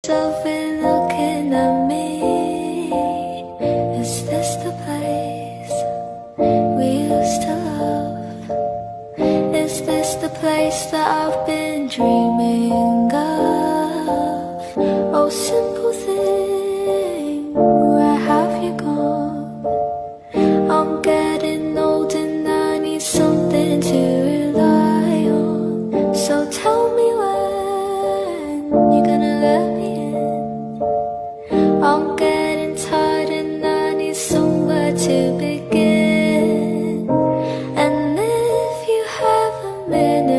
Yourself been looking at me. Is this the place we used to love? Is this the place that I've been dreaming of? Oh, simple thing, where have you gone? I'm getting old and I need something to rely on. So tell me when you're gonna let me in. I'm getting tired and I need somewhere to begin. And if you have a minute,